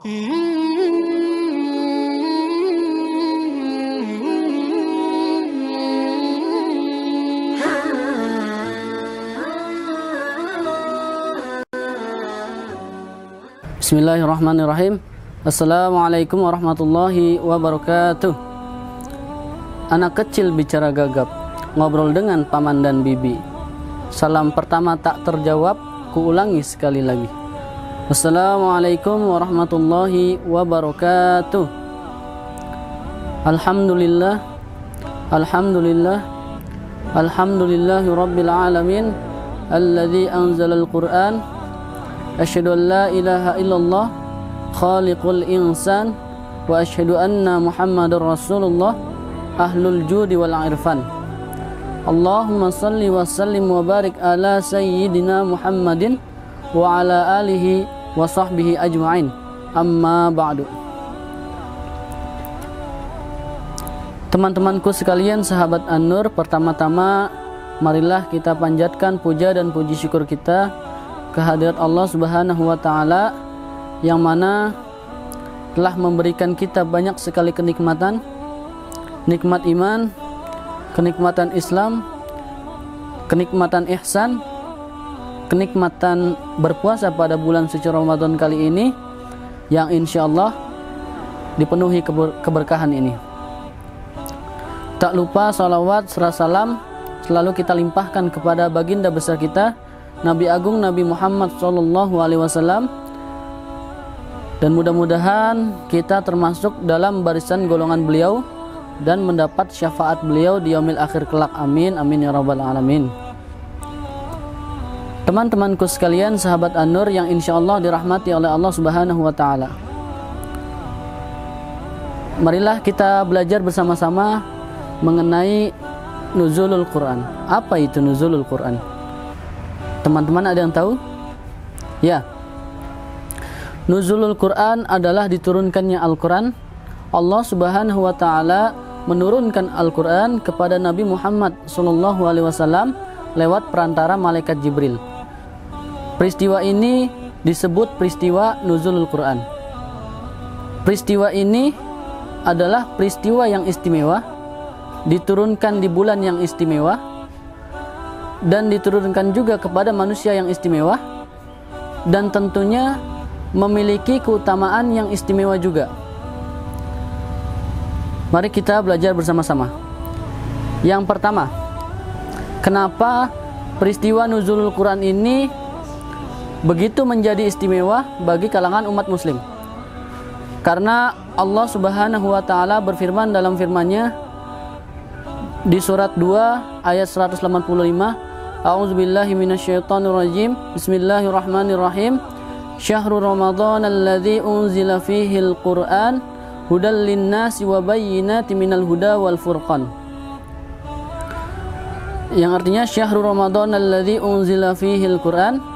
Bismillahirrahmanirrahim. Assalamualaikum warahmatullahi wabarakatuh. Anak kecil bicara gagap, ngobrol dengan paman dan bibi. Salam pertama tak terjawab, kuulangi sekali lagi. Assalamualaikum warahmatullahi wabarakatuh. Alhamdulillah, alhamdulillah, alhamdulillahi rabbil alamin, alladzi anzalal Qur'an. Asyhadu an la ilaha illallah, khaliqul insan, wa asyhadu anna Muhammadar Rasulullah, ahlul judi wal irfan. Allahumma salli wa sallim wa barik ala sayyidina Muhammadin wa ala alihi wa sahbihi ajma'in. Amma ba'du. Teman-temanku sekalian, sahabat An-Nur, pertama-tama marilah kita panjatkan puja dan puji syukur kita kehadirat Allah Subhanahu wa taala yang mana telah memberikan kita banyak sekali kenikmatan, nikmat iman, kenikmatan Islam, kenikmatan ihsan, kenikmatan berpuasa pada bulan suci Ramadan kali ini yang insya Allah dipenuhi keberkahan ini. Tak lupa salawat serta salam selalu kita limpahkan kepada baginda besar kita, Nabi Agung Nabi Muhammad SAW, dan mudah-mudahan kita termasuk dalam barisan golongan beliau dan mendapat syafaat beliau di yaumil akhir kelak. Amin, amin ya rabbal alamin. Teman-temanku sekalian, sahabat An-Nur yang insya Allah dirahmati oleh Allah Subhanahu wa taala, marilah kita belajar bersama-sama mengenai nuzulul Quran. Apa itu nuzulul Quran? Teman-teman ada yang tahu? Ya. Nuzulul Quran adalah diturunkannya Al-Quran. Allah Subhanahu wa taala menurunkan Al-Quran kepada Nabi Muhammad SAW lewat perantara malaikat Jibril. Peristiwa ini disebut peristiwa nuzulul Quran. Peristiwa ini adalah peristiwa yang istimewa, diturunkan di bulan yang istimewa, dan diturunkan juga kepada manusia yang istimewa, dan tentunya memiliki keutamaan yang istimewa juga. Mari kita belajar bersama-sama. Yang pertama, kenapa peristiwa nuzulul Quran ini begitu menjadi istimewa bagi kalangan umat muslim? Karena Allah Subhanahu wa taala berfirman dalam firman-Nya di surat 2 ayat 185, A'udzubillahi minasyaitonirrajim. Bismillahirrahmanirrahim. Syahrul Ramadan alladzi unzila fihil Qur'an hudal linnasi wa bayyinatin minal huda wal furqan. Yang artinya syahrul Ramadan alladzi unzila fihil Qur'an,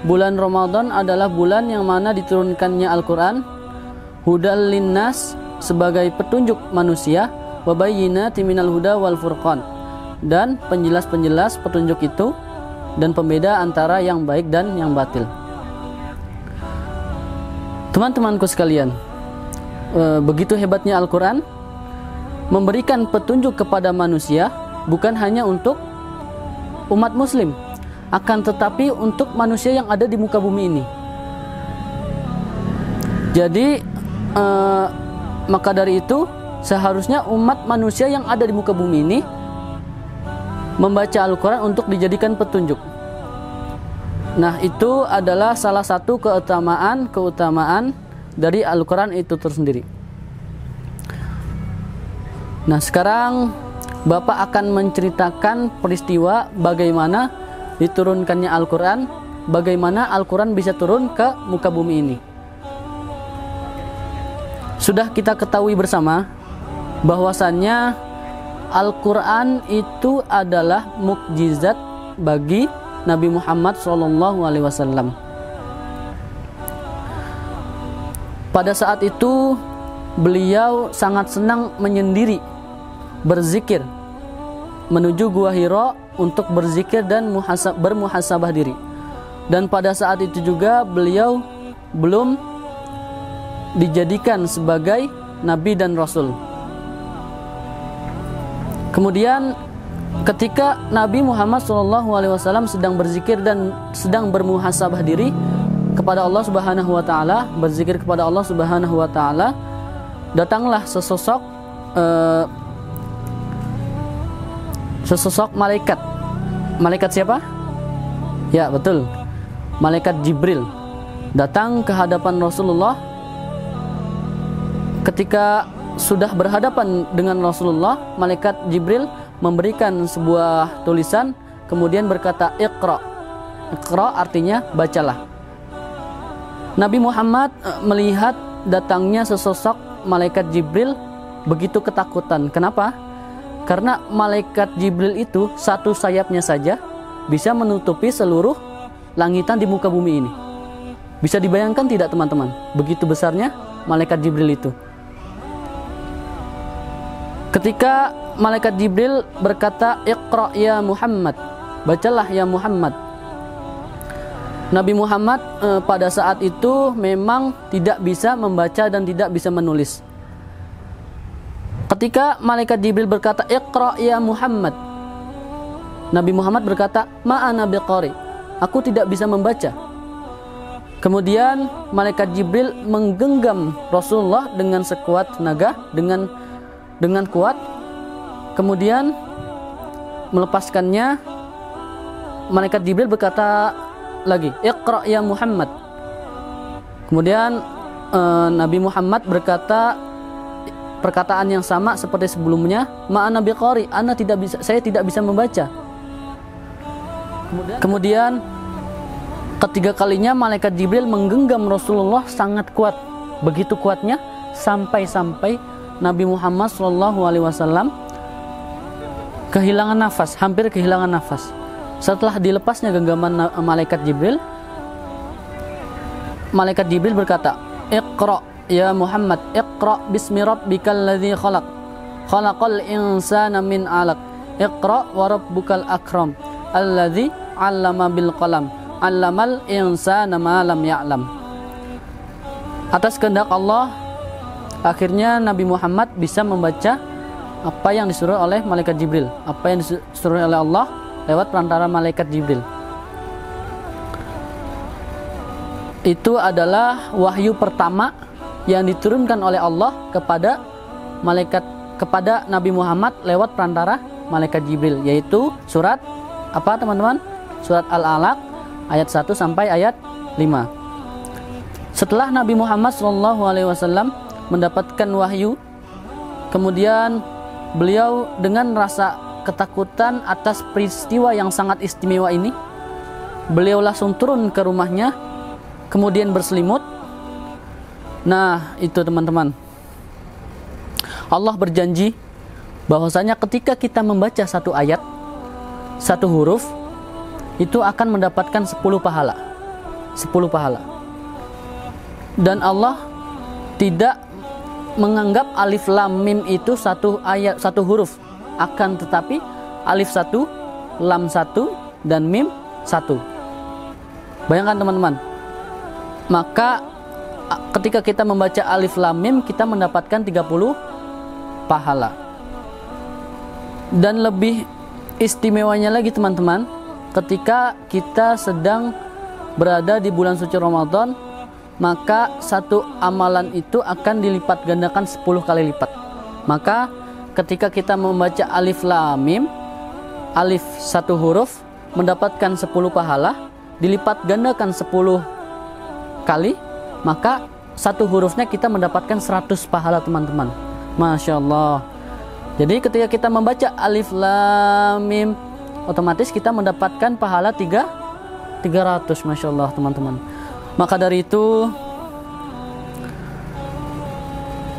bulan Ramadan adalah bulan yang mana diturunkannya Al-Qur'an, hudal linnas sebagai petunjuk manusia, wa bayyinatin minal huda wal furqan, dan penjelas-penjelas petunjuk itu dan pembeda antara yang baik dan yang batil. Teman-temanku sekalian, begitu hebatnya Al-Quran memberikan petunjuk kepada manusia, bukan hanya untuk umat muslim, akan tetapi untuk manusia yang ada di muka bumi ini. Jadi maka dari itu seharusnya umat manusia yang ada di muka bumi ini membaca Al-Quran untuk dijadikan petunjuk. Nah, itu adalah salah satu keutamaan dari Al-Quran itu tersendiri. Nah, sekarang Bapak akan menceritakan peristiwa bagaimana diturunkannya Al-Quran, bagaimana Al-Quran bisa turun ke muka bumi ini. Sudah kita ketahui bersama bahwasannya Al-Quran itu adalah mukjizat bagi Nabi Muhammad SAW. Pada saat itu beliau sangat senang menyendiri, berzikir, menuju Gua Hira untuk berzikir dan bermuhasabah diri. Dan pada saat itu juga beliau belum dijadikan sebagai nabi dan rasul. Kemudian ketika Nabi Muhammad SAW sedang berzikir dan sedang bermuhasabah diri kepada Allah Subhanahu wa taala, berzikir kepada Allah Subhanahu wa taala, datanglah sesosok malaikat. Malaikat siapa? Ya, betul. Malaikat Jibril datang ke hadapan Rasulullah. Ketika sudah berhadapan dengan Rasulullah, malaikat Jibril memberikan sebuah tulisan, kemudian berkata, Iqra. Iqra artinya bacalah. Nabi Muhammad melihat datangnya sesosok malaikat Jibril begitu ketakutan. Kenapa? Karena malaikat Jibril itu satu sayapnya saja bisa menutupi seluruh langitan di muka bumi ini. Bisa dibayangkan tidak teman-teman? Begitu besarnya malaikat Jibril itu. Ketika malaikat Jibril berkata, Iqra ya Muhammad, bacalah ya Muhammad. Nabi Muhammad pada saat itu memang tidak bisa membaca dan tidak bisa menulis. Ketika malaikat Jibril berkata, Iqra ya Muhammad, Nabi Muhammad berkata, Ma'ana biqari, aku tidak bisa membaca. Kemudian malaikat Jibril menggenggam Rasulullah dengan sekuat tenaga, dengan kuat, kemudian melepaskannya. Malaikat Jibril berkata lagi, Iqra ya Muhammad. Kemudian Nabi Muhammad berkata perkataan yang sama seperti sebelumnya, Ma'ana biqari, saya tidak bisa membaca. Kemudian ketiga kalinya malaikat Jibril menggenggam Rasulullah sangat kuat, begitu kuatnya sampai Nabi Muhammad SAW kehilangan nafas, hampir kehilangan nafas. Setelah dilepasnya genggaman malaikat Jibril, malaikat Jibril berkata, Iqra ya Muhammad, Iqra bismi rabbikal ladzi khalaq, khalaqal insana min 'alaq, Iqra wa rabbukal akram, alladzi 'allama bil qalam, 'allamal insana ma lam ya'lam. Atas kehendak Allah, akhirnya Nabi Muhammad bisa membaca apa yang disuruh oleh malaikat Jibril, apa yang disuruh oleh Allah lewat perantara malaikat Jibril. Itu adalah wahyu pertama yang diturunkan oleh Allah kepada Nabi Muhammad lewat perantara malaikat Jibril, yaitu surat apa teman-teman? Surat Al-Alaq ayat 1 sampai ayat 5. Setelah Nabi Muhammad SAW mendapatkan wahyu, kemudian beliau dengan rasa ketakutan atas peristiwa yang sangat istimewa ini, beliau langsung turun ke rumahnya, kemudian berselimut. Nah, itu teman-teman, Allah berjanji bahwasanya ketika kita membaca satu ayat, satu huruf, itu akan mendapatkan 10 pahala. 10 pahala. Dan Allah tidak menganggap alif lam mim itu satu ayat, satu huruf, akan tetapi alif 1, lam 1, dan mim 1. Bayangkan teman-teman, maka ketika kita membaca alif lam mim, kita mendapatkan 30 pahala. Dan lebih istimewanya lagi teman-teman, ketika kita sedang berada di bulan suci Ramadan, maka satu amalan itu akan dilipat gandakan 10 kali lipat. Maka ketika kita membaca alif lam mim, alif 1 huruf mendapatkan 10 pahala, dilipat gandakan 10 kali, maka satu hurufnya kita mendapatkan 100 pahala teman-teman. Masya Allah. Jadi ketika kita membaca alif lam mim, otomatis kita mendapatkan pahala 300. Masya Allah teman-teman. Maka dari itu,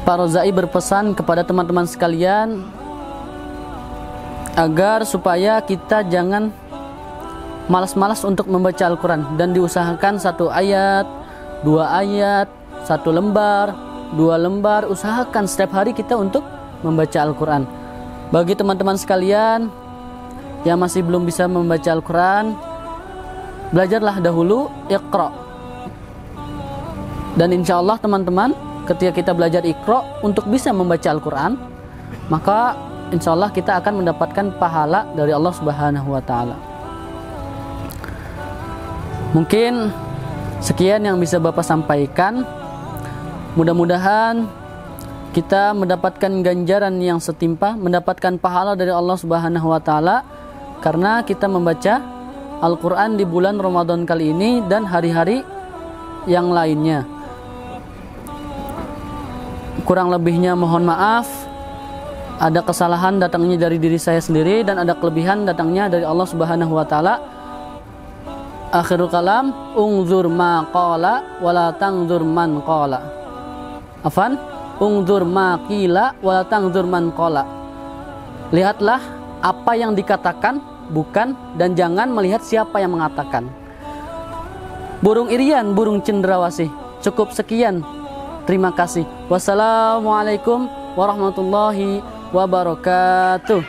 Pak Rozai berpesan kepada teman-teman sekalian agar supaya kita jangan malas-malas untuk membaca Al-Quran, dan diusahakan 1 ayat, 2 ayat, 1 lembar, 2 lembar, usahakan setiap hari kita untuk membaca Al-Quran. Bagi teman-teman sekalian yang masih belum bisa membaca Al-Quran, belajarlah dahulu Iqra. Dan insya Allah teman-teman, ketika kita belajar Iqra untuk bisa membaca Al-Quran, maka insya Allah kita akan mendapatkan pahala dari Allah Subhanahu wa Ta'ala. Mungkin sekian yang bisa Bapak sampaikan. Mudah-mudahan kita mendapatkan ganjaran yang setimpal, mendapatkan pahala dari Allah Subhanahu wa Ta'ala karena kita membaca Al-Quran di bulan Ramadan kali ini dan hari-hari yang lainnya. Kurang lebihnya mohon maaf. Ada kesalahan datangnya dari diri saya sendiri dan ada kelebihan datangnya dari Allah Subhanahu wa Ta'ala. Akhirul kalam, ungzur ma qala wala tangzur man qala. Afan, ungzur ma qila wala tangzur man qala. Lihatlah apa yang dikatakan, bukan, dan jangan melihat siapa yang mengatakan. Burung irian, burung cendrawasih. Cukup sekian. Terima kasih. Wassalamualaikum warahmatullahi wabarakatuh.